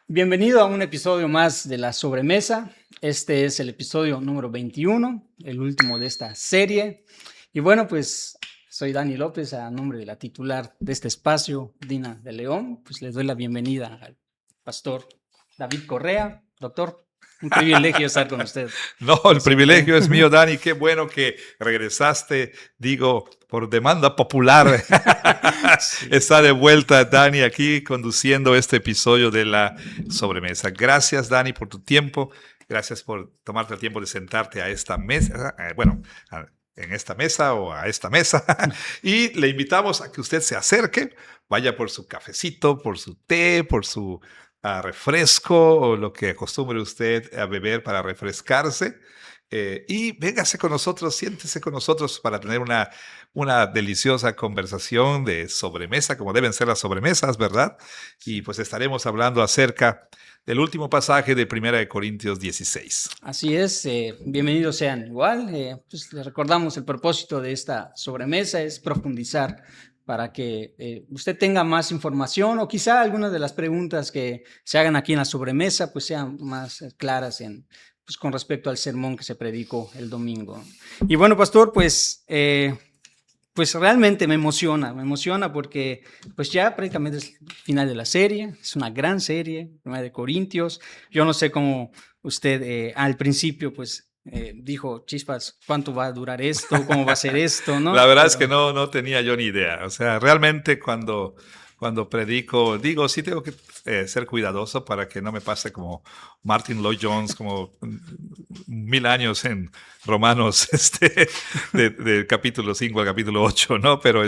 Bienvenido a un episodio más de La Sobremesa. Este es el episodio número 21, el último de esta serie. Y bueno, pues soy Dani López, a nombre de la titular de este espacio, Dina de León. Pues les doy la bienvenida al pastor David Correa. Doctor, un privilegio estar con usted. No, Como el siempre. privilegio es mío, Dani. Qué bueno que regresaste, digo, por demanda popular. Sí. Está de vuelta Dani aquí conduciendo este episodio de La Sobremesa. Gracias, Dani, por tu tiempo. Gracias por tomarte el tiempo de sentarte a esta mesa. En esta mesa o a esta mesa. Y le invitamos a que usted se acerque, vaya por su cafecito, por su té, por su refresco o lo que acostumbre usted a beber para refrescarse. Y véngase con nosotros, siéntese con nosotros para tener una deliciosa conversación de sobremesa, como deben ser las sobremesas, ¿verdad? Y pues estaremos hablando acerca del último pasaje de 1 Corintios 16. Así es, bienvenidos sean igual. Pues les recordamos el propósito de esta sobremesa es profundizar para que usted tenga más información o quizá algunas de las preguntas que se hagan aquí en la sobremesa pues sean más claras pues, con respecto al sermón que se predicó el domingo. Y bueno, pastor, pues realmente me emociona porque pues ya prácticamente es el final de la serie, es una gran serie, 1 Corintios. Yo no sé cómo usted al principio pues dijo, chispas, ¿cuánto va a durar esto? ¿Cómo va a ser esto? La ¿No? verdad es que Pero no tenía yo ni idea. O sea, realmente cuando predico, digo, sí tengo que ser cuidadoso para que no me pase como Martin Lloyd Jones, como 1000 años en Romanos, del capítulo 5 al capítulo 8, ¿no? Pero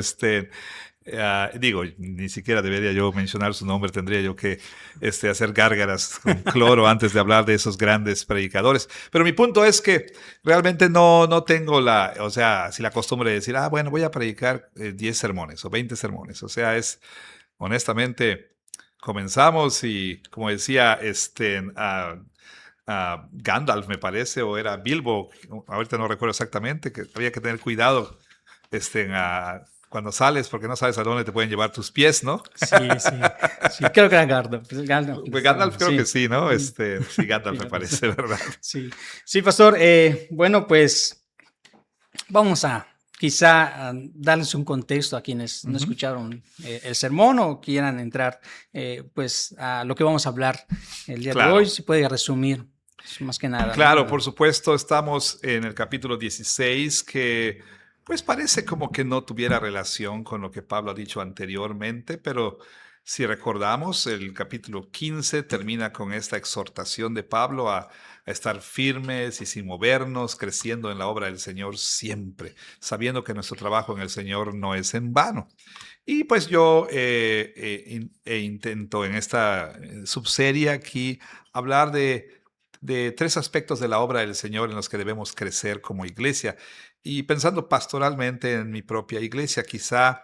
digo, ni siquiera debería yo mencionar su nombre, tendría yo que hacer gárgaras con cloro antes de hablar de esos grandes predicadores. Pero mi punto es que realmente no tengo o sea, si la costumbre de decir, bueno, voy a predicar 10 sermones o 20 sermones. O sea, honestamente, comenzamos y como decía, Gandalf me parece, o era Bilbo, ahorita no recuerdo exactamente, que había que tener cuidado, cuando sales, porque no sabes a dónde te pueden llevar tus pies, ¿no? sí, creo que era Gandalf. Gandalf Pues Gandalf creo que sí. sí, ¿no? Sí, Gandalf me parece, ¿verdad? Sí, sí, pastor. Bueno, pues vamos a quizá a darles un contexto a quienes no Ujú. escucharon el sermón o quieran entrar pues a lo que vamos a hablar el día de hoy. Claro. Si puede resumir, pues, más que nada, Claro, ¿no? por supuesto, estamos en el capítulo 16 que pues parece como que no tuviera relación con lo que Pablo ha dicho anteriormente, pero si recordamos, el capítulo 15 termina con esta exhortación de Pablo a estar firmes y sin movernos, creciendo en la obra del Señor siempre, sabiendo que nuestro trabajo en el Señor no es en vano. Y pues yo intento en esta subserie aquí hablar de tres aspectos de la obra del Señor en los que debemos crecer como iglesia. Y pensando pastoralmente en mi propia iglesia, quizá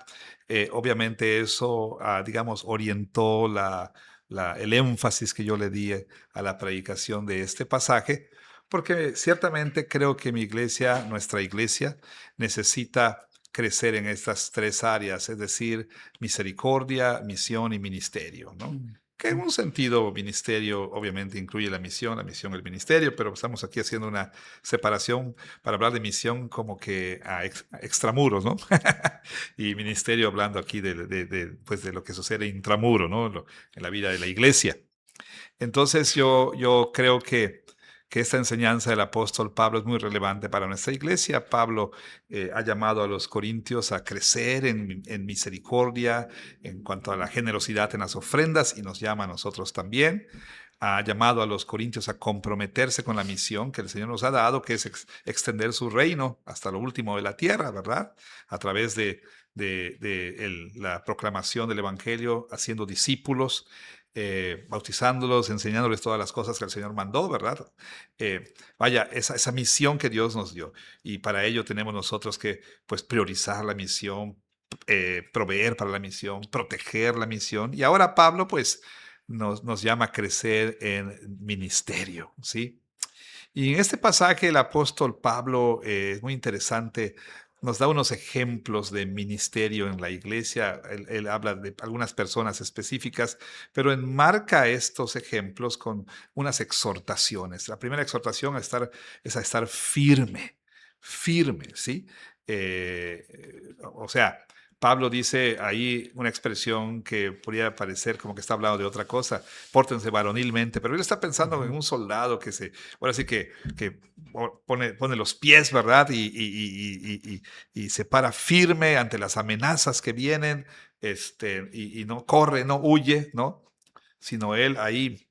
obviamente eso, digamos, orientó el énfasis que yo le di a la predicación de este pasaje, porque ciertamente creo que mi iglesia, nuestra iglesia, necesita crecer en estas tres áreas, es decir, misericordia, misión y ministerio, ¿no? Que en un sentido ministerio obviamente incluye la misión el ministerio, pero estamos aquí haciendo una separación para hablar de misión como que a extramuros, ¿no? Y ministerio hablando aquí pues de lo que sucede intramuro, ¿no? En la vida de la iglesia. Entonces yo creo que esta enseñanza del apóstol Pablo es muy relevante para nuestra iglesia. Pablo ha llamado a los corintios a crecer en misericordia en cuanto a la generosidad en las ofrendas y nos llama a nosotros también. Ha llamado a los corintios a comprometerse con la misión que el Señor nos ha dado, que es extender su reino hasta lo último de la tierra, ¿verdad? A través de la proclamación del Evangelio, haciendo discípulos, bautizándolos, enseñándoles todas las cosas que el Señor mandó, ¿verdad? Vaya, esa misión que Dios nos dio. Y para ello tenemos nosotros que pues, priorizar la misión, proveer para la misión, proteger la misión. Y ahora Pablo pues nos llama a crecer en ministerio, ¿sí? Y en este pasaje el apóstol Pablo es muy interesante nos da unos ejemplos de ministerio en la iglesia. Él habla de algunas personas específicas, pero enmarca estos ejemplos con unas exhortaciones. La primera exhortación es a estar firme, firme, ¿sí? O sea, Pablo dice ahí una expresión que podría parecer como que está hablando de otra cosa, pórtense varonilmente, pero él está pensando en Ujú. un soldado ahora sí que pone los pies, ¿verdad? Y se para firme ante las amenazas que vienen, y no corre, no huye, ¿no? Sino él ahí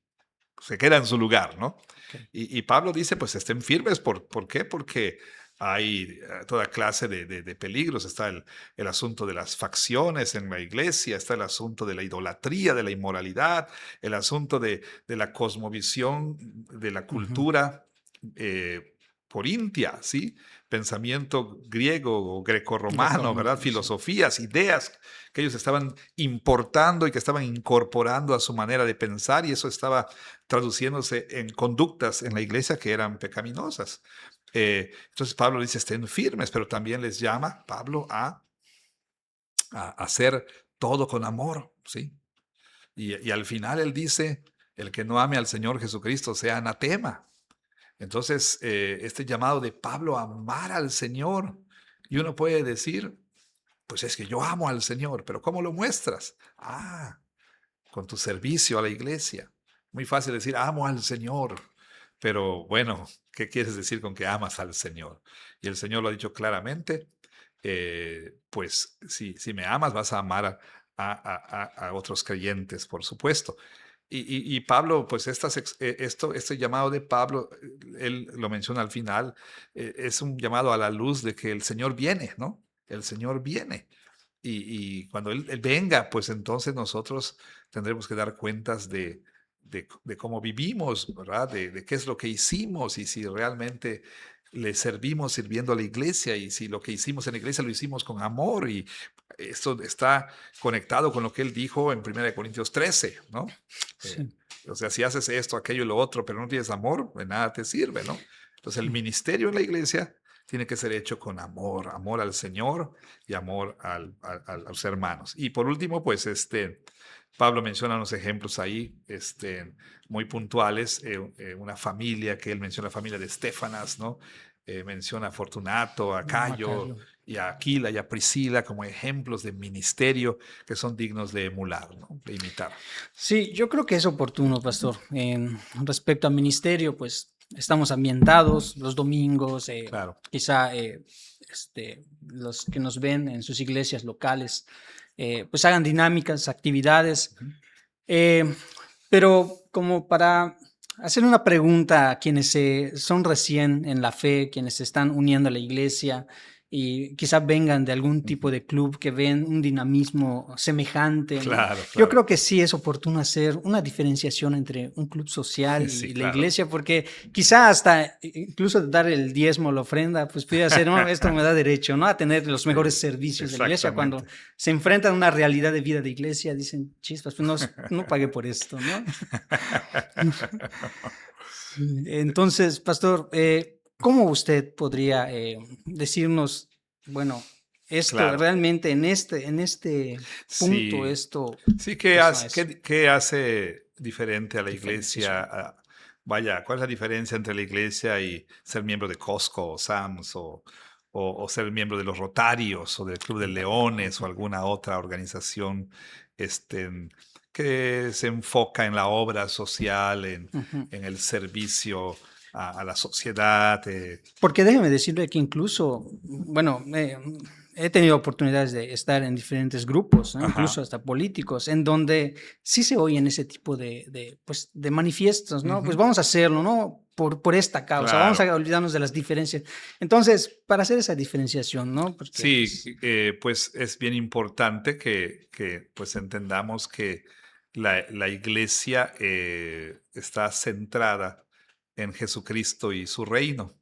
se queda en su lugar, ¿no? Ok. Y Pablo dice, pues estén firmes. ¿Por qué? Porque hay toda clase de peligros. Está el asunto de las facciones en la iglesia, está el asunto de la idolatría, de la inmoralidad, el asunto de la cosmovisión, de la Ujú. cultura corintia, ¿sí? Pensamiento griego o grecorromano, ¿verdad? Grecorromano, sí. Filosofías, ideas que ellos estaban importando y que estaban incorporando a su manera de pensar, y eso estaba traduciéndose en conductas en la iglesia que eran pecaminosas. Entonces Pablo dice, estén firmes, pero también les llama Pablo a hacer todo con amor, ¿sí? Y al final él dice, el que no ame al Señor Jesucristo sea anatema. Entonces, este llamado de Pablo a amar al Señor, y uno puede decir, pues es que yo amo al Señor, pero ¿cómo lo muestras? Con tu servicio a la iglesia. Muy fácil decir, amo al Señor, pero bueno, ¿qué quieres decir con que amas al Señor? Y el Señor lo ha dicho claramente, pues si me amas vas a amar a otros creyentes, por supuesto. Y Pablo, pues este llamado de Pablo, él lo menciona al final, es un llamado a la luz de que el Señor viene, ¿no? El Señor viene. Y cuando él venga, pues entonces nosotros tendremos que dar cuentas de cómo vivimos, ¿verdad? De qué es lo que hicimos y si realmente le servimos sirviendo a la iglesia y si lo que hicimos en la iglesia lo hicimos con amor. Y esto está conectado con lo que él dijo en 1 Corintios 13, ¿no? Eh, Sí. o sea, si haces esto, aquello y lo otro, pero no tienes amor, de nada te sirve, ¿no? Entonces el ministerio en la iglesia tiene que ser hecho con amor, amor al Señor y amor a los hermanos. Y por último, pues Pablo menciona unos ejemplos ahí muy puntuales, una familia que él menciona, la familia de Estefanas, ¿no? Menciona a Fortunato, a Cayo Macario. y a Aquila y a Priscila como ejemplos de ministerio que son dignos de emular, ¿no? De imitar. Sí, yo creo que es oportuno, pastor. Respecto al ministerio, pues estamos ambientados los domingos, Claro. quizá los que nos ven en sus iglesias locales, pues hagan dinámicas, actividades, Ujú. eh, pero como para hacer una pregunta a quienes son recién en la fe, quienes se están uniendo a la iglesia y quizás vengan de algún tipo Ujú. de club que ven un dinamismo semejante, ¿no? Claro, Yo claro. creo que sí es oportuno hacer una diferenciación entre un club social Sí, y la claro. iglesia, porque quizá hasta incluso dar el diezmo, la ofrenda, pues pudiera ser, "No, esto me da derecho, ¿no? A tener los mejores servicios de la iglesia". Cuando Exactamente. se enfrentan a una realidad de vida de iglesia, dicen, chispas, pues no, no pagué por esto, ¿no? Sí. Entonces, pastor, ¿cómo usted podría decirnos, bueno, esto Claro. realmente en este punto, Sí, esto, sí, eso es qué hace diferente a la iglesia? diferenciación? Vaya, ¿cuál es la diferencia entre la iglesia y ser miembro de Costco o Sam's o ser miembro de los Rotarios o del Club de Ándale. Leones o Ujú, alguna otra organización este, que se enfoca en la obra social, ujú. en el servicio a la sociedad? Porque déjeme decirle que incluso, bueno, he tenido oportunidades de estar en diferentes grupos, ¿no? Incluso Ajá. hasta políticos, en donde sí se oyen ese tipo pues, de manifiestos, ¿no? Pues Ujú. vamos a hacerlo, ¿no? Por esta causa, vamos Claro. a olvidarnos de las diferencias. Entonces, para hacer esa diferenciación, ¿no? Porque, Sí, pues, pues es bien importante que pues entendamos que la iglesia está centrada en Jesucristo y su reino,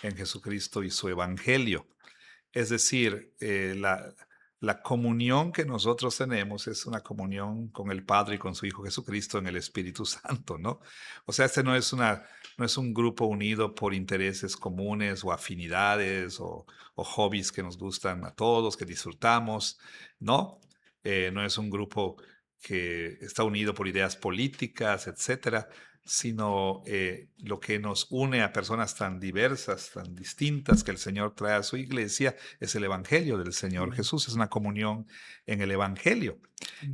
en Jesucristo y su evangelio. Es decir, la comunión que nosotros tenemos es una comunión con el Padre y con su Hijo Jesucristo en el Espíritu Santo, ¿no? O sea, no es un grupo unido por intereses comunes o afinidades o hobbies que nos gustan a todos, que disfrutamos, ¿no? No es un grupo que está unido por ideas políticas, etcétera, sino lo que nos une a personas tan diversas, tan distintas que el Señor trae a su iglesia es el Evangelio del Señor Amén. Jesús, es una comunión en el Evangelio.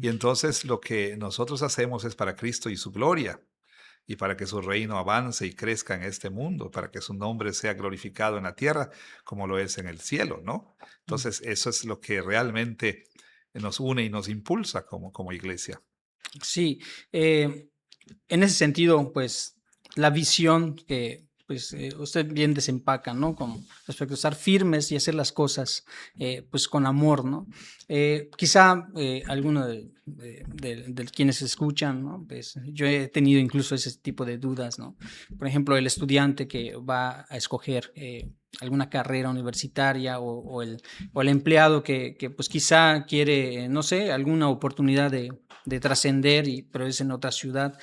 Y entonces lo que nosotros hacemos es para Cristo y su gloria, y para que su reino avance y crezca en este mundo, para que su nombre sea glorificado en la tierra como lo es en el cielo, ¿no? Entonces eso es lo que realmente nos une y nos impulsa como iglesia. Sí, en ese sentido, pues la visión que pues, usted bien desempaca, ¿no? Con respecto a estar firmes y hacer las cosas pues con amor, ¿no? Quizá alguno de quienes escuchan, ¿no? Pues yo he tenido incluso ese tipo de dudas, ¿no? Por ejemplo, el estudiante que va a escoger alguna carrera universitaria o el empleado que pues quizá quiere, no sé, alguna oportunidad de trascender, pero es en otra ciudad.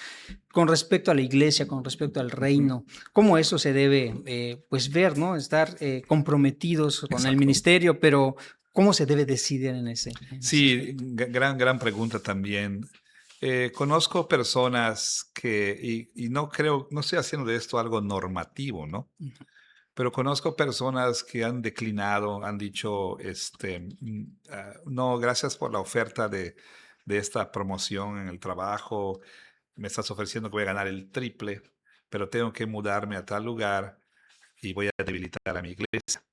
Con respecto a la iglesia, con respecto al reino, ¿cómo eso se debe pues ver, ¿no? Estar comprometidos con el Exacto. ministerio, pero ¿cómo se debe decidir en ese Sí, aspecto? gran pregunta también. Conozco personas y no creo, no estoy haciendo de esto algo normativo, ¿no? Ujú, Pero conozco personas que han declinado, han dicho, no, gracias por la oferta de esta promoción en el trabajo, me estás ofreciendo que voy a ganar el triple, pero tengo que mudarme a tal lugar y voy a debilitar a mi iglesia.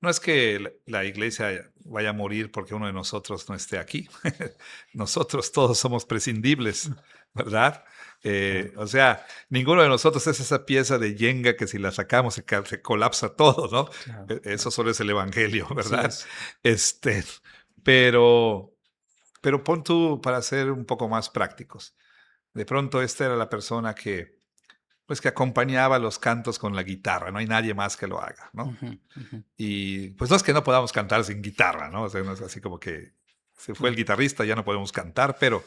No es que la iglesia vaya a morir porque uno de nosotros no esté aquí. Nosotros todos somos prescindibles, ¿verdad? claro, O sea, ninguno de nosotros es esa pieza de yenga que si la sacamos se colapsa todo, ¿no? claro, Eso claro. solo es el evangelio, Así ¿verdad? es. Este, pero, pero pon tú para ser un poco más prácticos. De pronto esta era la persona pues que acompañaba los cantos con la guitarra. No hay nadie más que lo haga, ¿no? Ujú, ujú, Y pues no es que no podamos cantar sin guitarra, ¿no? O sea, no es así como que se fue el claro. guitarrista, ya no podemos cantar, pero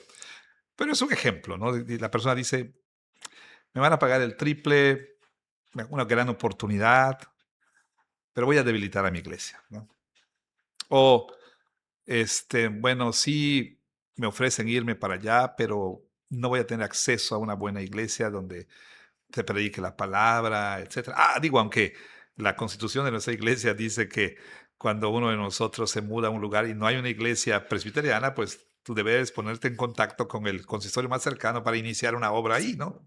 es un ejemplo, ¿no? Y la persona dice, me van a pagar el triple, una gran oportunidad, pero voy a debilitar a mi iglesia, ¿no? O, bueno, sí me ofrecen irme para allá, pero no voy a tener acceso a una buena iglesia donde se predique la palabra, etcétera. Digo, aunque la constitución de nuestra iglesia dice que cuando uno de nosotros se muda a un lugar y no hay una iglesia presbiteriana, pues tú debes ponerte en contacto con el consistorio más cercano para iniciar una obra ahí, ¿no?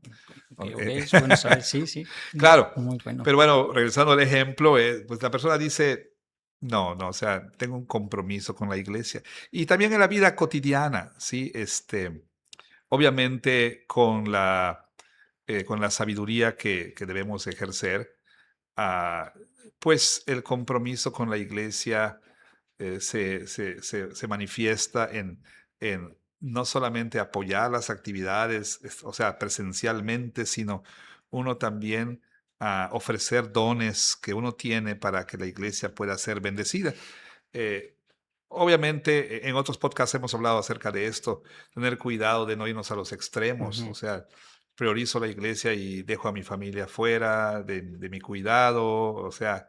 Ok, ok, es bueno saber, sí, sí. Claro, Muy bueno. pero bueno, regresando al ejemplo, pues la persona dice, no, no, o sea, tengo un compromiso con la iglesia. Y también en la vida cotidiana, ¿sí? Obviamente con la sabiduría que debemos ejercer, ah, pues el compromiso con la iglesia se manifiesta en no solamente apoyar las actividades, o sea, presencialmente, sino uno también ofrecer dones que uno tiene para que la iglesia pueda ser bendecida. Eh, Obviamente, en otros podcasts hemos hablado acerca de esto, tener cuidado de no irnos a los extremos, o Ujú, sea, priorizo la iglesia y dejo a mi familia fuera de mi cuidado, o sea,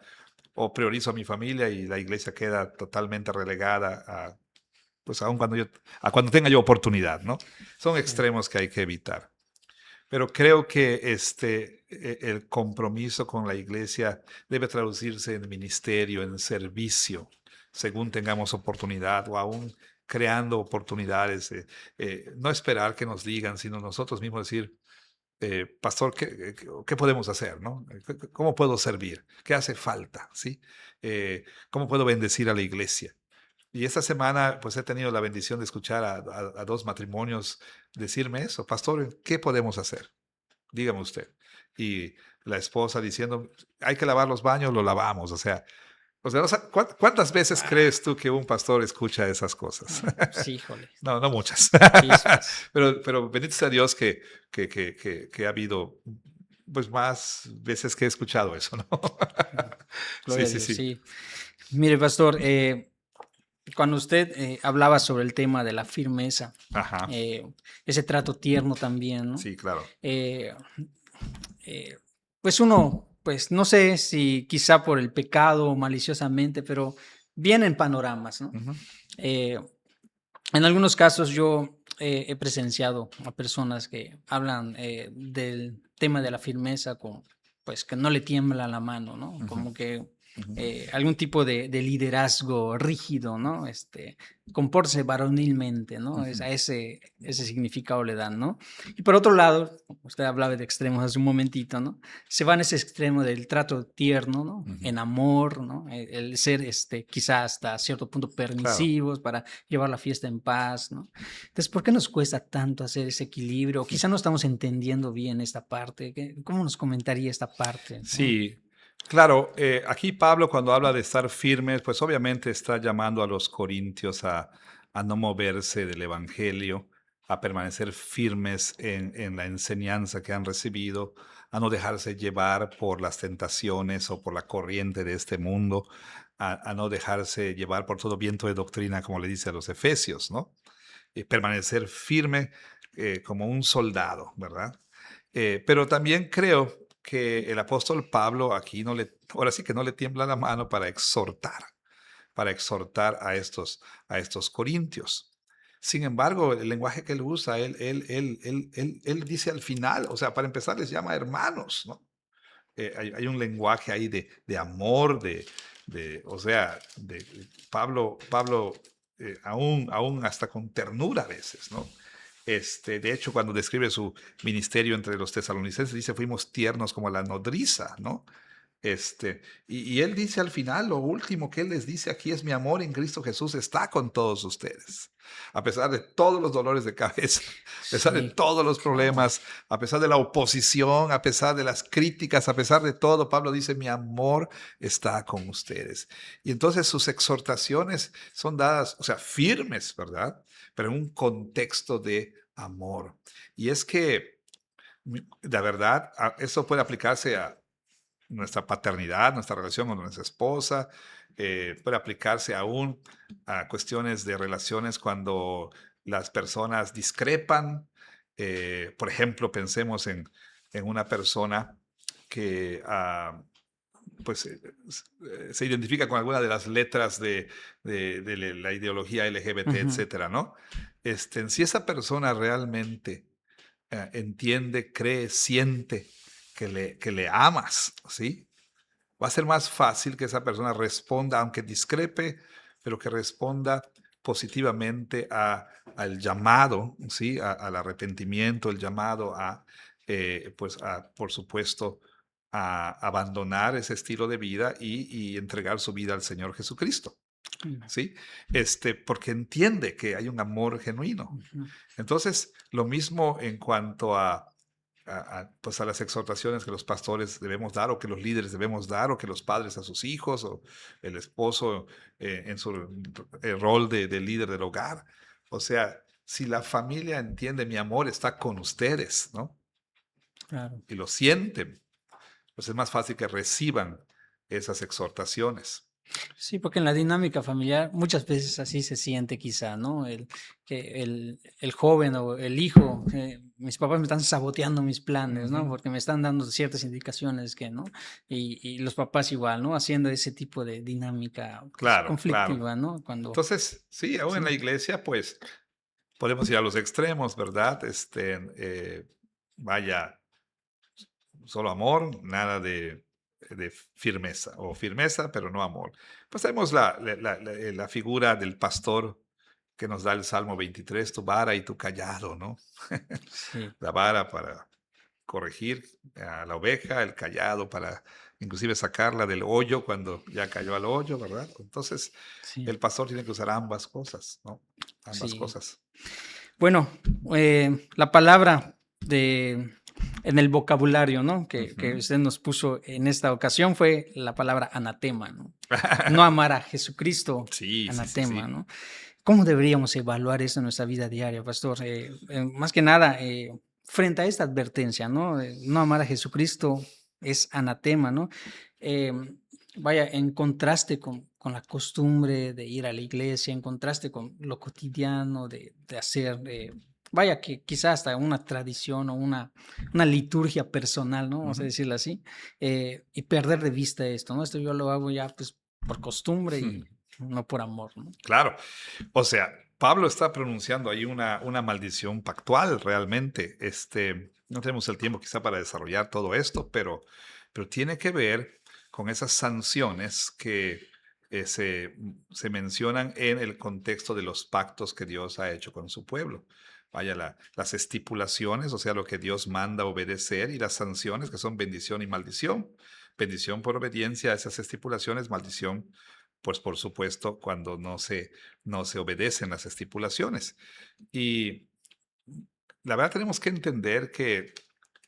o priorizo a mi familia y la iglesia queda totalmente relegada pues aun a cuando tenga yo oportunidad, ¿no? Son claro. extremos que hay que evitar. Pero creo que el compromiso con la iglesia debe traducirse en ministerio, en servicio, según tengamos oportunidad o aún creando oportunidades. No esperar que nos digan, sino nosotros mismos decir, pastor, ¿qué podemos hacer? ¿No? ¿Cómo puedo servir? ¿Qué hace falta? ¿Sí? ¿Cómo puedo bendecir a la iglesia? Y esta semana, pues he tenido la bendición de escuchar a dos matrimonios decirme eso, pastor, ¿qué podemos hacer? Dígame usted. Y la esposa diciendo, hay que lavar los baños, lo lavamos. ¿Cuántas veces crees tú que un pastor escucha esas cosas? Sí, híjole. No, no muchas. Sí, pues, Pero bendito sea Dios que ha habido pues más veces que he escuchado eso, ¿no? Sí, gloria a sí, Dios, sí. sí. Mire, pastor, Cuando usted hablaba sobre el tema de la firmeza, Ajá, ese trato tierno también, ¿no? sí, claro. Eh, pues uno, pues no sé si quizá por el pecado o maliciosamente, pero vienen panoramas, ¿no? Ujú, Eh, en algunos casos yo he presenciado a personas que hablan del tema de la firmeza con, pues que no le tiembla la mano, ¿no? ujú, Como que ujú. algún tipo de liderazgo rígido, ¿no? Compórtese varonilmente, ¿no? Ujú, A ese significado le dan, ¿no? Y por otro lado, usted hablaba de extremos hace un momentito, ¿no? Se va en ese extremo del trato tierno, ¿no? ujú. En amor, ¿no? El ser, quizá hasta cierto punto Claro. permisivos para llevar la fiesta en paz, ¿no? Entonces, ¿por qué nos cuesta tanto hacer ese equilibrio? O quizá no estamos entendiendo bien esta parte. ¿Cómo nos comentaría esta parte, no? Sí, claro, aquí Pablo cuando habla de estar firmes, pues obviamente está llamando a los corintios a no moverse del Evangelio, a permanecer firmes en la enseñanza que han recibido, a no dejarse llevar por las tentaciones o por la corriente de este mundo, a no dejarse llevar por todo viento de doctrina, como le dice a los efesios, ¿no? Y permanecer firme como un soldado, ¿verdad? Pero también creo que el apóstol Pablo aquí ahora sí que no le tiembla la mano para exhortar a estos corintios. Sin embargo, el lenguaje que él usa, él dice al final, o sea, para empezar les llama hermanos, ¿no? Hay un lenguaje ahí de amor, o sea, Pablo aún hasta con ternura a veces, ¿no? De hecho, cuando describe su ministerio entre los tesalonicenses, dice, fuimos tiernos como la nodriza, ¿no? Y él dice al final, lo último que él les dice aquí es, mi amor en Cristo Jesús está con todos ustedes. A pesar de todos los dolores de cabeza, a pesar de Sí, todos los claro. problemas, a pesar de la oposición, a pesar de las críticas, a pesar de todo, Pablo dice, mi amor está con ustedes. Y entonces sus exhortaciones son dadas, o sea, firmes, ¿verdad? Pero en un contexto de amor. Y es que, la verdad, eso puede aplicarse a nuestra paternidad, nuestra relación con nuestra esposa, puede aplicarse aún a cuestiones de relaciones cuando las personas discrepan. Por ejemplo, pensemos en una persona que pues, se identifica con alguna de las letras de la ideología LGBT, Ujú, etcétera, ¿no? Si esa persona realmente entiende, cree, siente que le amas, ¿sí? Va a ser más fácil que esa persona responda, aunque discrepe, pero que responda positivamente al llamado, ¿sí? Al arrepentimiento, el llamado por supuesto, a abandonar ese estilo de vida y entregar su vida al Señor Jesucristo, ujú, ¿sí? Porque entiende que hay un amor genuino. ujú. Entonces, lo mismo en cuanto pues a las exhortaciones que los pastores debemos dar o que los líderes debemos dar o que los padres a sus hijos o el esposo en su rol de líder del hogar. O sea, si la familia entiende mi amor está con ustedes, ¿no? Claro. Y lo sienten, pues es más fácil que reciban esas exhortaciones. Sí, porque en la dinámica familiar muchas veces así se siente quizá, ¿no? Que el joven o el hijo, mis papás me están saboteando mis planes, ¿no? Ujú. Porque me están dando ciertas indicaciones que, ¿no? Y los papás igual, ¿no? Haciendo ese tipo de dinámica, pues, Claro, claro. conflictiva, ¿no? Cuando, Entonces, sí, aún en la sí. iglesia, pues podemos ir a los extremos, ¿verdad? Vaya, solo amor, nada de firmeza, o firmeza, pero no amor. Pues tenemos la figura del pastor que nos da el Salmo 23, tu vara y tu callado, ¿no? Sí, La vara para corregir a la oveja, el callado para inclusive sacarla del hoyo cuando ya cayó al hoyo, ¿verdad? Entonces, sí, el pastor tiene que usar ambas cosas, ¿no? Ambas sí. cosas. Bueno, la palabra en el vocabulario, ¿no? Que Ujú. usted nos puso en esta ocasión fue la palabra anatema, ¿no? No amar a Jesucristo, Sí, sí, sí, anatema, sí. ¿no? ¿Cómo deberíamos evaluar eso en nuestra vida diaria, pastor? Más que nada, frente a esta advertencia, ¿no? No amar a Jesucristo es anatema, ¿no? Vaya, en contraste con la costumbre de ir a la iglesia, en contraste con lo cotidiano de hacer, vaya, que quizás hasta una tradición o una liturgia personal, ¿no? Vamos a Ujú. decirlo así, y perder de vista esto, ¿no? Esto yo lo hago ya pues por costumbre y no por amor, ¿no? Claro. O sea, Pablo está pronunciando ahí una maldición pactual realmente. No tenemos el tiempo quizá para desarrollar todo esto, pero tiene que ver con esas sanciones que se mencionan en el contexto de los pactos que Dios ha hecho con su pueblo. Vaya, las estipulaciones, o sea, lo que Dios manda obedecer, y las sanciones, que son bendición y maldición. Bendición por obediencia a esas estipulaciones, maldición, pues por supuesto, cuando no se obedecen las estipulaciones. Y la verdad tenemos que entender que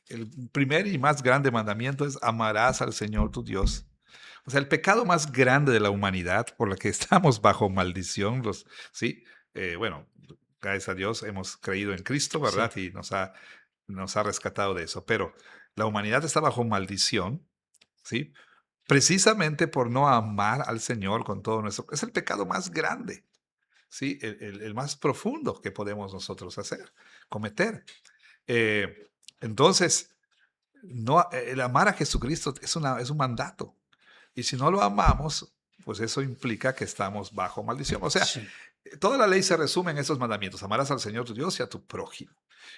el primer y más grande mandamiento es: amarás al Señor tu Dios. O sea, el pecado más grande de la humanidad por la que estamos bajo maldición, ¿sí? Bueno, gracias a Dios hemos creído en Cristo, ¿verdad? Sí, Y nos ha rescatado de eso. Pero la humanidad está bajo maldición, ¿sí? Precisamente por no amar al Señor con todo nuestro. Es el pecado más grande, ¿sí? El más profundo que podemos nosotros cometer. Eh, entonces, no, el amar a Jesucristo es un mandato. Y si no lo amamos, pues eso implica que estamos bajo maldición. O sea, sí, toda la ley se resume en estos mandamientos: amarás al Señor tu Dios y a tu prójimo.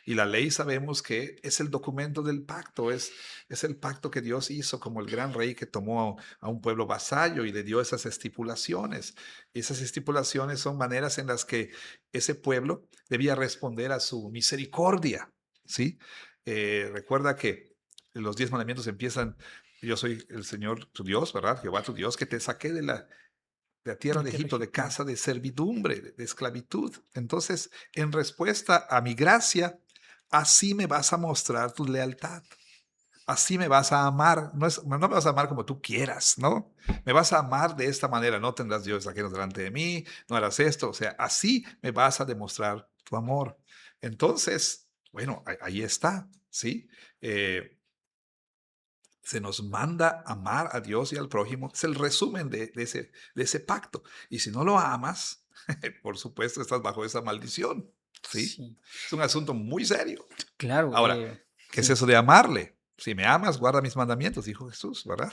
Y la ley sabemos que es el documento del pacto, es el pacto que Dios hizo como el gran rey que tomó a un pueblo vasallo y le dio esas estipulaciones. Esas estipulaciones son maneras en las que ese pueblo debía responder a su misericordia, ¿sí? Recuerda que los 10 mandamientos empiezan: yo soy el Señor tu Dios, ¿verdad? Jehová tu Dios, que te saqué de la tierra la de tierra Egipto, de egipcia. casa de servidumbre, de esclavitud. Entonces, en respuesta a mi gracia, así me vas a mostrar tu lealtad. Así me vas a amar. No me vas a amar como tú quieras, ¿no? Me vas a amar de esta manera. No tendrás dioses ajenos delante de mí, no harás esto. O sea, así me vas a demostrar tu amor. Entonces, bueno, ahí está, ¿sí? Eh, Se nos manda amar a Dios y al prójimo. Es el resumen de ese pacto. Y si no lo amas, por supuesto, estás bajo esa maldición, ¿sí? Sí, Es un asunto muy serio. claro, Ahora, ¿qué es sí, eso de amarle? Si me amas, guarda mis mandamientos, dijo Jesús, ¿verdad?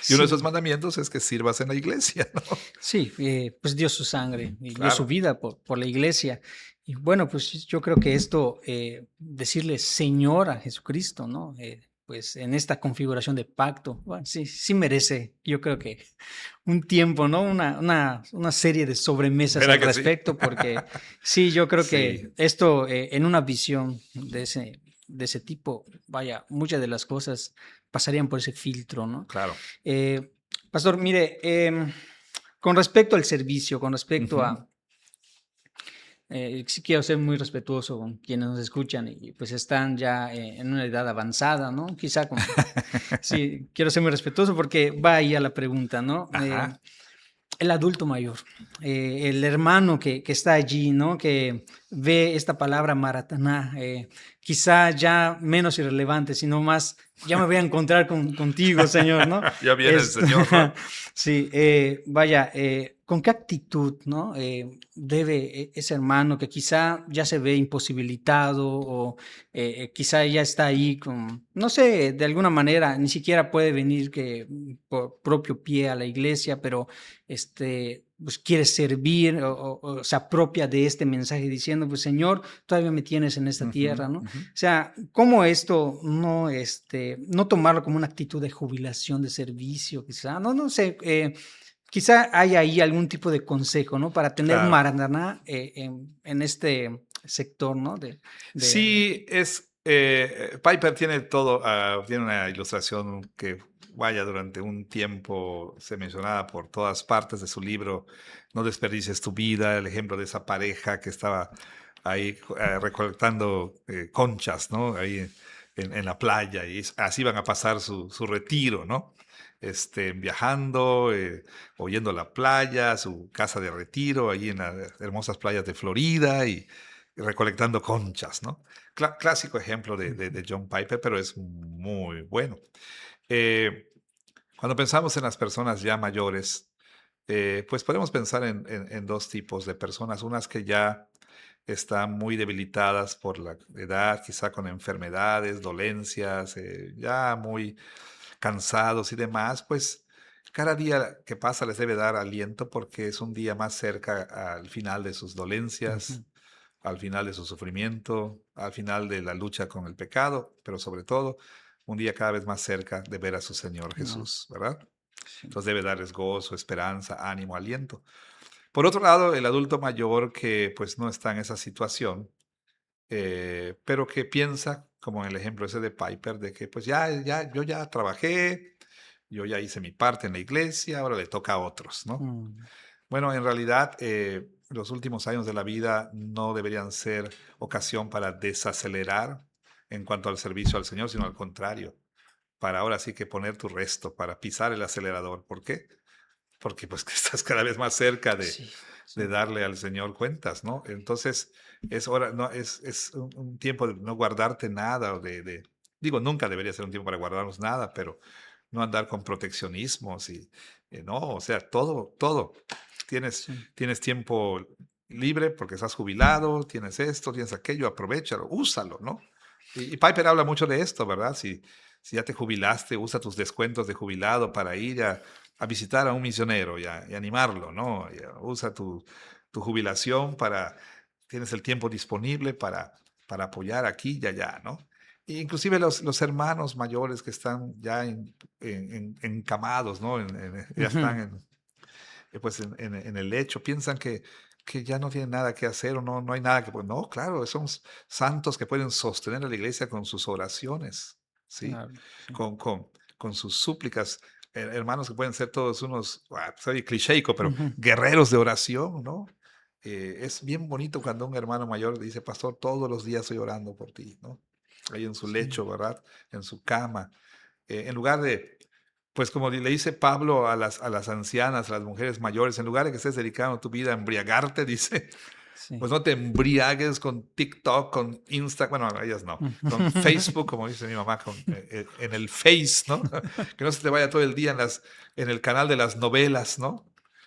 Y uno de esos sí. mandamientos es que sirvas en la iglesia, ¿no? Sí, pues dio su sangre y dio su Claro. vida por la iglesia. Y bueno, pues yo creo que esto, decirle Señor a Jesucristo, ¿no? Pues en esta configuración de pacto, bueno, sí, sí merece, yo creo que un tiempo, ¿no? Una serie de sobremesas ¿Verdad al que sí? respecto, porque sí, yo creo Sí, que esto, en una visión de ese tipo, vaya, muchas de las cosas pasarían por ese filtro, ¿no? claro. Eh, Pastor, mire, con respecto al servicio, con respecto Ujú. a, sí quiero ser muy respetuoso con quienes nos escuchan y pues están ya en una edad avanzada, ¿no? Quizá con, sí, quiero ser muy respetuoso porque va ahí a la pregunta, ¿no? Ajá. El adulto mayor, el hermano que está allí, ¿no? Que ve esta palabra marataná, quizá ya menos irrelevante, sino más, ya me voy a encontrar contigo, Señor, ¿no? Ya viene el Esto, Señor, ¿no? sí, vaya, ¿con qué actitud, ¿no? Debe ese hermano que quizá ya se ve imposibilitado o quizá ya está ahí con, no sé, de alguna manera, ni siquiera puede venir que por propio pie a la iglesia, pero pues quiere servir o se apropia de este mensaje diciendo, pues Señor, todavía me tienes en esta Ujú, tierra, ¿no? O ujú. sea, ¿cómo esto no tomarlo como una actitud de jubilación, de servicio, quizá? No, no sé, quizá hay ahí algún tipo de consejo, ¿no? Para tener Claro. Maraná en este sector, ¿no? De- Sí, Piper tiene todo, tiene una ilustración que, vaya, durante un tiempo se mencionaba por todas partes de su libro: No desperdicies tu vida, el ejemplo de esa pareja que estaba ahí recolectando conchas, ¿no? Ahí en la playa, y así van a pasar su retiro, ¿no? Viajando, oyendo la playa, su casa de retiro, ahí en las hermosas playas de Florida, y recolectando conchas, ¿no? Clásico ejemplo de John Piper, pero es muy bueno. Eh, Cuando pensamos en las personas ya mayores, Pues podemos pensar en dos tipos de personas, unas que ya están muy debilitadas por la edad, quizá con enfermedades, dolencias, ya muy cansados y demás, pues cada día que pasa les debe dar aliento porque es un día más cerca al final de sus Ujú. dolencias, al final de su sufrimiento, al final de la lucha con el pecado, pero sobre todo un día cada vez más cerca de ver a su Señor No, Jesús, ¿verdad? sí. Entonces debe darles gozo, esperanza, ánimo, aliento. Por otro lado, el adulto mayor que pues no está en esa situación, pero que piensa, como en el ejemplo ese de Piper, de que pues yo ya trabajé, yo ya hice mi parte en la iglesia, ahora le toca a otros, ¿no? Mm, Bueno, en realidad los últimos años de la vida no deberían ser ocasión para desacelerar en cuanto al servicio al Señor, sino al contrario, para ahora sí que poner tu resto, para pisar el acelerador. ¿Por qué? Porque pues que estás cada vez más cerca sí, de sí. darle al Señor cuentas, ¿no? Entonces, es hora, no, es un tiempo de no guardarte nada, o digo, nunca debería ser un tiempo para guardarnos nada, pero no andar con proteccionismos y, no, o sea, todo. Tienes, Sí. tienes tiempo libre porque estás jubilado, tienes esto, tienes aquello, aprovéchalo, úsalo, ¿no? Y Piper habla mucho de esto, ¿verdad? Si ya te jubilaste, usa tus descuentos de jubilado para ir a visitar a un misionero y animarlo, ¿no? Usa tu jubilación tienes el tiempo disponible para apoyar aquí y allá, ¿no? E inclusive los hermanos mayores que están ya encamados, ¿no? Ya están Ujú. pues en el lecho, piensan que ya no tienen nada que hacer o no hay nada que... Pues no, claro, son santos que pueden sostener a la iglesia con sus oraciones, ¿sí? Claro, sí. Con, con, con sus súplicas. Hermanos que pueden ser todos unos, soy clichéico, pero Ujú. guerreros de oración, ¿no? Es bien bonito cuando un hermano mayor dice, pastor, todos los días estoy orando por ti, ¿no? Ahí en su Sí. lecho, ¿verdad? En su cama. En lugar de, pues como le dice Pablo a las ancianas, a las mujeres mayores, en lugar de que estés dedicando tu vida a embriagarte, dice, Sí. pues no te embriagues con TikTok, con Insta, bueno, ellas no, con Facebook, como dice mi mamá, en el Face, ¿no? Que no se te vaya todo el día en el canal de las novelas, ¿no?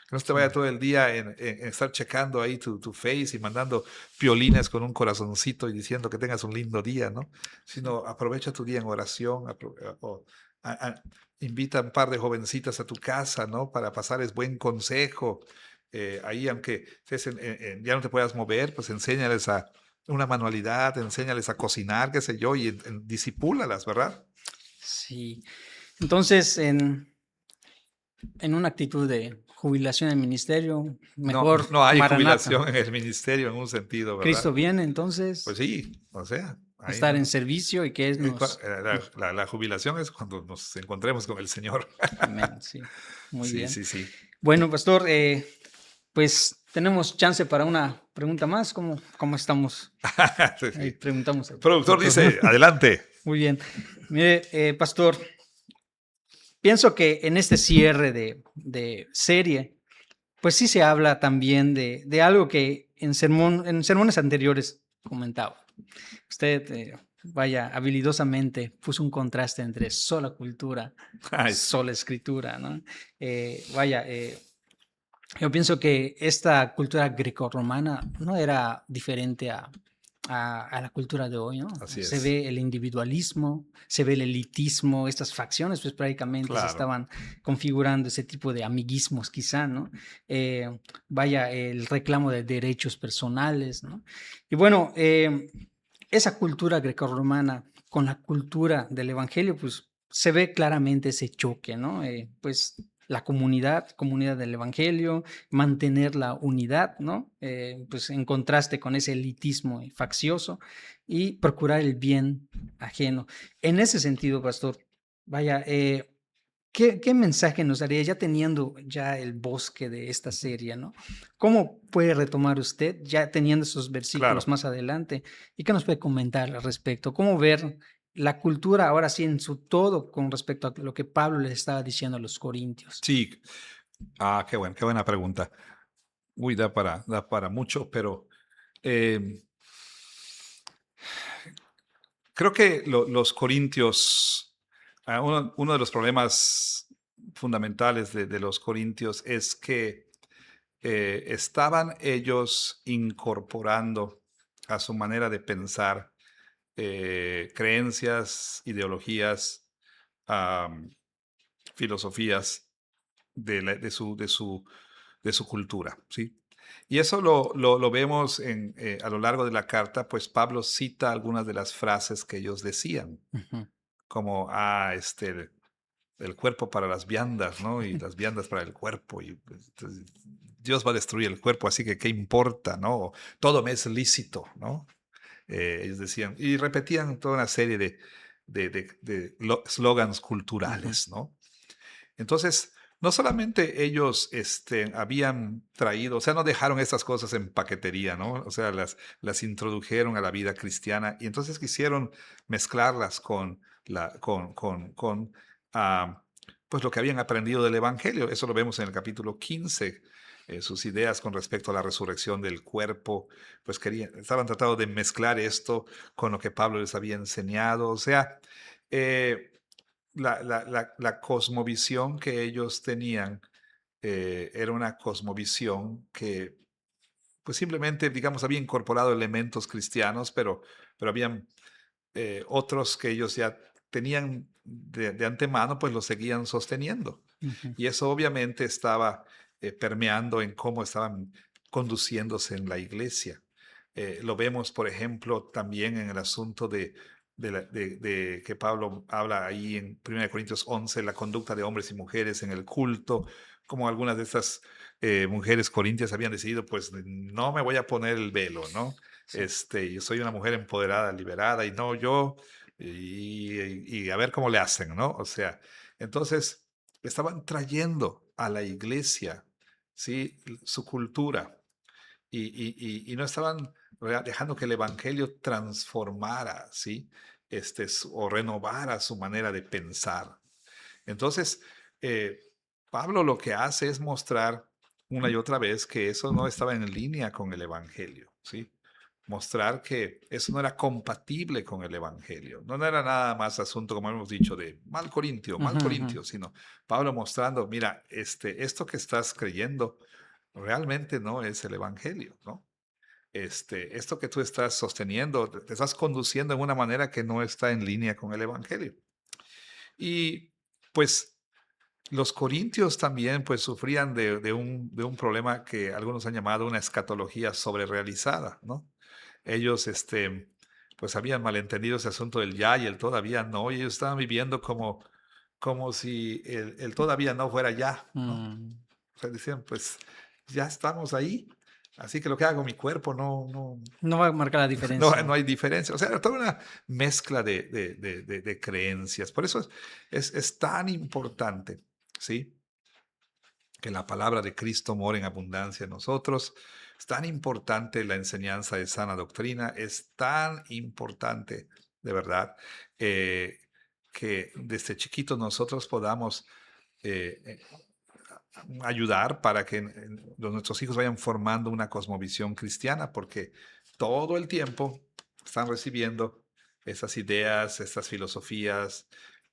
Que no se te vaya Sí. todo el día en estar checando ahí tu Face y mandando piolines con un corazoncito y diciendo que tengas un lindo día, ¿no? Sí. Sino aprovecha tu día en oración, o a- a- invita a un par de jovencitas a tu casa, ¿no? Para pasarles buen consejo. Ahí, aunque ya no te puedas mover, pues enséñales a una manualidad, enséñales a cocinar, qué sé yo, y disipúlalas, ¿verdad? Sí. Entonces, en una actitud de jubilación en ministerio, No, mejor no hay Maranata. jubilación en el ministerio en un sentido, Cristo ¿verdad? viene, Pues entonces, sí, o sea, ahí estar en no. servicio y que Él nos... La jubilación es cuando nos encontremos con el Señor. Amén, sí. Muy Sí, bien. sí, sí. Bueno, pastor, pues tenemos chance para una pregunta más. ¿Cómo estamos? Sí, Ahí sí. preguntamos El al productor doctor. dice, adelante. Muy bien. Mire, pastor, pienso que en este cierre de serie, pues sí se habla también de algo que en sermones anteriores comentaba. Usted, vaya, habilidosamente puso un contraste entre sola cultura, Ay, sí. sola escritura, ¿no? Vaya, yo pienso que esta cultura grecorromana no era diferente a la cultura de hoy, ¿no? Así Se es. ve el individualismo, se ve el elitismo, estas facciones pues prácticamente se Claro. estaban configurando ese tipo de amiguismos quizá, ¿no? Vaya, el reclamo de derechos personales, ¿no? Y bueno, esa cultura grecorromana con la cultura del evangelio, pues se ve claramente ese choque, ¿no? Pues la comunidad del evangelio, mantener la unidad, ¿no? Pues en contraste con ese elitismo faccioso y procurar el bien ajeno. En ese sentido, pastor, vaya, ¿qué mensaje nos daría ya teniendo ya el bosque de esta serie, ¿no? ¿Cómo puede retomar usted ya teniendo esos versículos Claro. más adelante? ¿Y qué nos puede comentar al respecto? ¿Cómo ver la cultura ahora sí en su todo con respecto a lo que Pablo les estaba diciendo a los corintios? Sí. Qué bueno, qué buena pregunta. Uy, da para mucho, pero em, creo que los corintios, uno de los problemas fundamentales de los corintios es que estaban ellos incorporando a su manera de pensar creencias, ideologías, am, filosofías de su cultura, ¿sí? Y eso lo vemos a lo largo de la carta, pues Pablo cita algunas de las frases que ellos decían, Ujú. como, el cuerpo para las viandas, ¿no? Y las viandas para el cuerpo. Y pues, entonces, Dios va a destruir el cuerpo, así que ¿qué importa, no? Todo me es lícito, ¿no? Ellos decían, y repetían toda una serie de slogans Ujú. culturales, ¿no? Entonces, no solamente ellos habían traído, o sea, no dejaron estas cosas en paquetería, ¿no? O sea, las introdujeron a la vida cristiana y entonces quisieron mezclarlas con pues lo que habían aprendido del Evangelio. Eso lo vemos en el capítulo 15. Sus ideas con respecto a la resurrección del cuerpo, pues estaban tratando de mezclar esto con lo que Pablo les había enseñado. O sea, eh, la cosmovisión que ellos tenían era una cosmovisión que, pues simplemente, digamos, había incorporado elementos cristianos, pero habían otros que ellos ya tenían de antemano, pues lo seguían sosteniendo. Ujú. Y eso obviamente estaba permeando en cómo estaban conduciéndose en la iglesia. Lo vemos, por ejemplo, también en el asunto de que Pablo habla ahí en 1 Corintios 11, la conducta de hombres y mujeres en el culto, como algunas de estas mujeres corintias habían decidido, pues no me voy a poner el velo, ¿no? Sí. Yo soy una mujer empoderada, liberada, y no yo, y a ver cómo le hacen, ¿no? O sea, entonces estaban trayendo a la iglesia, ¿sí? Su cultura, y no estaban dejando que el evangelio transformara, ¿sí? O renovara su manera de pensar. Entonces, eh, Pablo lo que hace es mostrar una y otra vez que eso no estaba en línea con el evangelio, ¿sí? Mostrar que eso no era compatible con el evangelio. No era nada más asunto, como hemos dicho, de Ujú, mal ujú. corintio, sino Pablo mostrando, mira, esto que estás creyendo realmente no es el evangelio, ¿no? Esto que tú estás sosteniendo, te estás conduciendo en una manera que no está en línea con el evangelio. Y pues los corintios también pues sufrían de un problema que algunos han llamado una escatología sobrerealizada, ¿no? Ellos pues habían malentendido ese asunto del ya y el todavía no, y ellos estaban viviendo como si el todavía no fuera ya, ¿no? Mm. O sea, decían, pues ya estamos ahí, así que lo que haga con mi cuerpo No va a marcar la no diferencia. hay diferencia. O sea, era toda una mezcla de creencias. Por eso es tan importante, ¿sí? Que la palabra de Cristo more en abundancia en nosotros. Es tan importante la enseñanza de sana doctrina. Es tan importante, de verdad, eh, que desde chiquitos nosotros podamos ayudar para que nuestros hijos vayan formando una cosmovisión cristiana, porque todo el tiempo están recibiendo esas ideas, estas filosofías,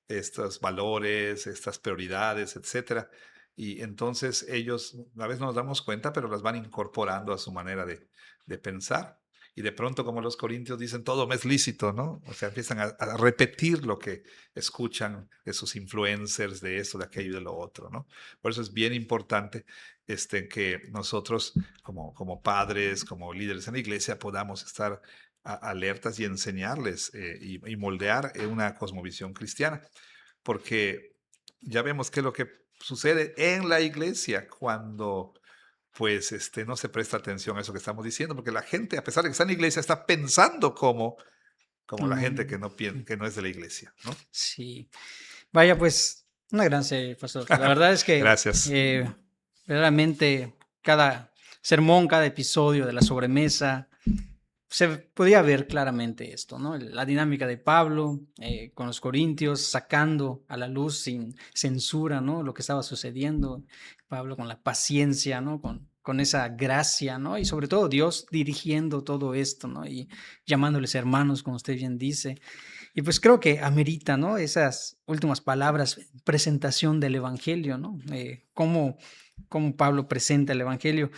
estos valores, estas prioridades, etcétera. Y entonces ellos, a veces no nos damos cuenta, pero las van incorporando a su manera de pensar. Y de pronto, como los corintios dicen, todo me es lícito, ¿no? O sea, empiezan a repetir lo que escuchan de sus influencers, de esto, de aquello y de lo otro, ¿no? Por eso es bien importante que nosotros, como padres, como líderes en la iglesia, podamos estar alertas y enseñarles y moldear una cosmovisión cristiana, porque ya vemos qué es lo que sucede en la iglesia cuando pues no se presta atención a eso que estamos diciendo, porque la gente, a pesar de que está en la iglesia, está pensando como la gente Mm. que no es de la iglesia, ¿no? Sí. Vaya, pues, una gran serie, pastor. La verdad es que Gracias. verdaderamente cada sermón, cada episodio de la sobremesa, se podía ver claramente esto, ¿no? La dinámica de Pablo con los corintios, sacando a la luz sin censura, ¿no? Lo que estaba sucediendo. Pablo con la paciencia, ¿no? Con esa gracia, ¿no? Y sobre todo Dios dirigiendo todo esto, ¿no? Y llamándoles hermanos, como usted bien dice. Y pues creo que amerita, ¿no? Esas últimas palabras, presentación del Evangelio, ¿no? Cómo Pablo presenta el Evangelio.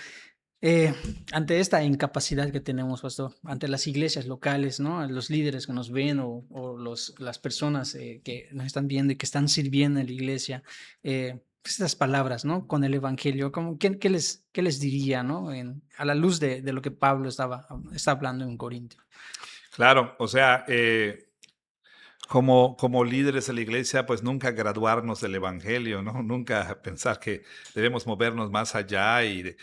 Eh, Ante esta incapacidad que tenemos, pastor, ante las iglesias locales, ¿no? Los líderes que nos ven o las personas que nos están viendo y que están sirviendo en la iglesia, pues estas palabras, ¿no? Con el Evangelio, ¿qué les diría, ¿no? A la luz de lo que Pablo está hablando en Corinto. Claro, o sea, como líderes de la iglesia, pues nunca graduarnos del evangelio, ¿no? Nunca pensar que debemos movernos más allá y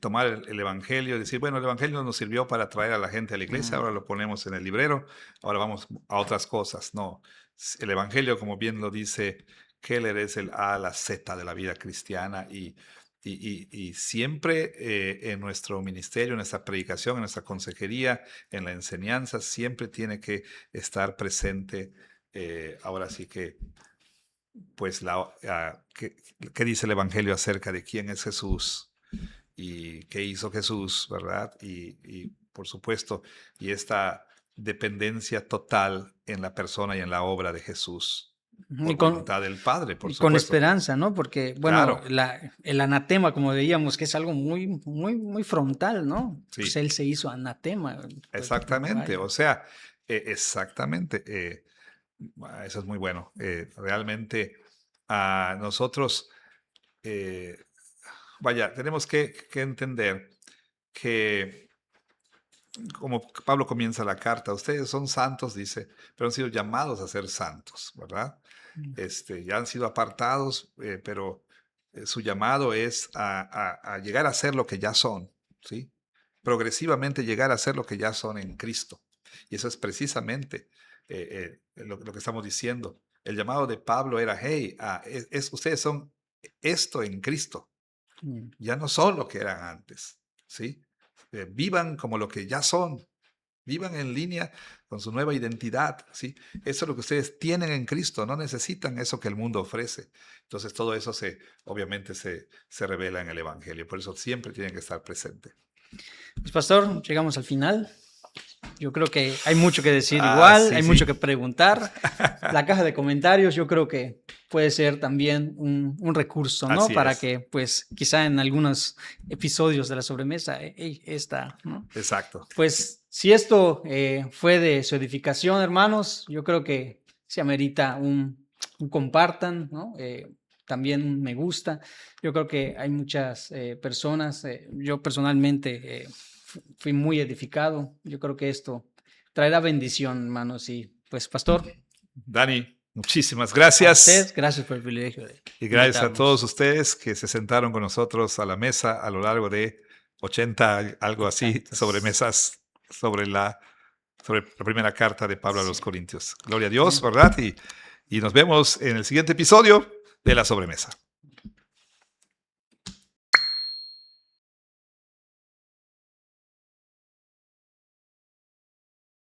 tomar el evangelio y decir, bueno, el evangelio nos sirvió para traer a la gente a la iglesia, Mm, ahora lo ponemos en el librero, ahora vamos a otras cosas. No, el evangelio, como bien lo dice Keller, es el A a la Z de la vida cristiana y siempre en nuestro ministerio, en nuestra predicación, en nuestra consejería, en la enseñanza, siempre tiene que estar presente. Ahora sí que, pues, ¿qué dice el Evangelio acerca de quién es Jesús y qué hizo Jesús, verdad? Y por supuesto, y esta dependencia total en la persona y en la obra de Jesús, ujú, por voluntad del Padre, por y con supuesto. esperanza, ¿no? Porque, bueno, Claro, el anatema, como veíamos, que es algo muy frontal, ¿no? Pues sí, él se hizo anatema. Pues, exactamente. vaya. O sea, exactamente. Eso es muy bueno. Realmente a nosotros, eh, vaya, tenemos que entender que, como Pablo comienza la carta, ustedes son santos, dice, pero han sido llamados a ser santos, ¿verdad? Mm, Ya han sido apartados, pero su llamado es a llegar a ser lo que ya son, ¿sí? Progresivamente llegar a ser lo que ya son en Cristo. Y eso es precisamente lo que estamos diciendo. El llamado de Pablo era, hey, ustedes son esto en Cristo. mm. Ya no son lo que eran antes, ¿sí? Vivan como lo que ya son. Vivan en línea con su nueva identidad, ¿sí? Eso es lo que ustedes tienen en Cristo, no necesitan eso que el mundo ofrece. Entonces todo eso obviamente se revela en el Evangelio, por eso siempre tienen que estar presentes. Pues, pastor, llegamos al final. Yo creo que hay mucho que decir Ah, igual, sí, hay sí. mucho que preguntar. La caja de comentarios yo creo que puede ser también un recurso, ¿no? Así Para es, que, pues, quizá en algunos episodios de la sobremesa, ¿no? exacto. Pues, si esto fue de su edificación, hermanos, yo creo que se amerita un compartan, ¿no? También un me gusta. Yo creo que hay muchas personas, yo personalmente fui muy edificado. Yo creo que esto traerá bendición, hermanos. Y pues, pastor, Dani, muchísimas a usted, gracias. gracias por el privilegio de Y gracias a todos invitarnos. ustedes que se sentaron con nosotros a la mesa a lo largo de 80, algo así, Exactos. sobremesas sobre la primera carta de Pablo a Sí. los Corintios. Gloria a Dios, ¿verdad? Y nos vemos en el siguiente episodio de La Sobremesa.